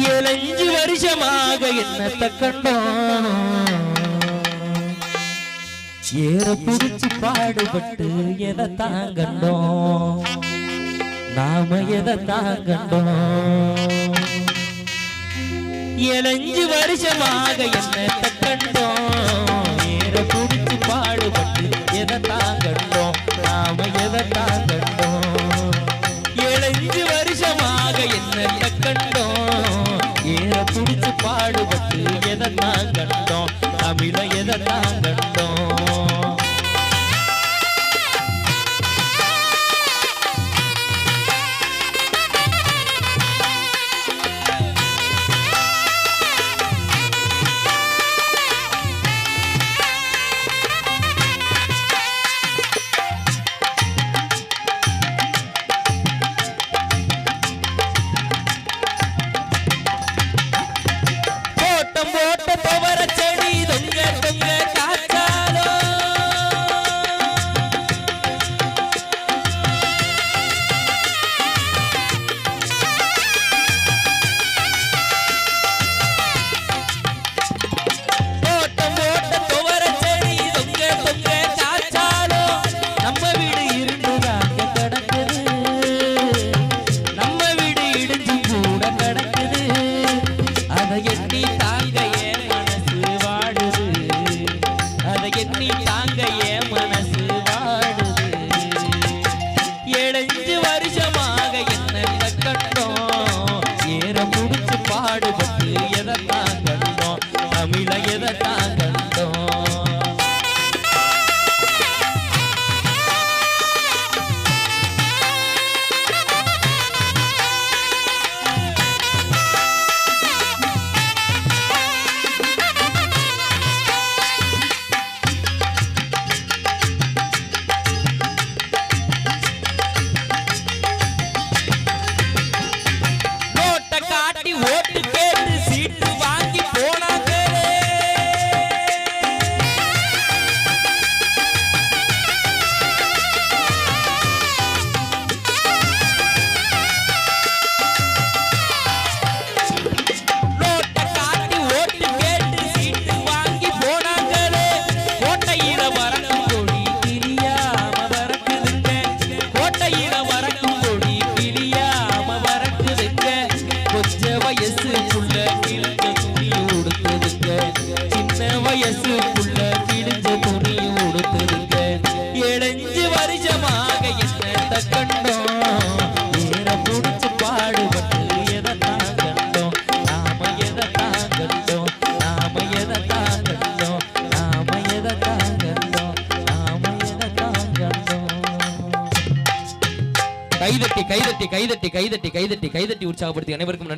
7 வருஷமாக என்னத்தை கண்டோம் ஏற புடிச்சு பாடுபட்டு எதைத்தான் கண்டோம் நாம எதைத்தான் கண்டோம் 7 வருஷமாக என்னத்தை கண்டோம் ஏற புடிச்சு பாடுபட்டு எதைத்தான் கண்டோம் நாம எதைத்தான் கண்டோம் 7 வருஷமாக என்னத்தை கண்டோம் ஏற புடிச்சு பாடுபட்டு எதைத்தான் கண்டோம் தமிழ எதைத்தான் கண்டோம் பாடுபட்டு எதைத்தான் கண்டோம் தமிழ எதைத்தான் கண்டோம் ஓட்டு கேட்டு சீட்டு வாங்கி போனாங்க நோட்டை காட்டி ஓட்டு கேட்டு சீட்டு வாங்கி போனாங்களே கோட்டையில வரக்கும் கொடி கிளியாம வரக்குதுங்க கோட்டையில வரக்கும் கொடி கிளியாம வரக்குதுங்க கொஞ்ச வயசு புள்ள கிழிஞ்ச துணி உடுத்துதுங்க சின்ன வயசு புள்ள கிழிஞ்ச துணி உடுத்துதுங்க 7 வருஷமாக என்னத்தை கண்டோம் ஏற புடிச்சு பாடுபட்டு எதைத்தான் கண்டோம் நாம எதைத்தான் கண்டோம் நாம எதைத்தான் கண்டோம் நாம எதைத்தான் கண்டோம் நாம எதைத்தான் கண்டோம் கைதட்டி கைதட்டி கைதட்டி கைதட்டி கைதட்டி கைதட்டி உற்சாகப்படுத்தி அனைவருக்கும்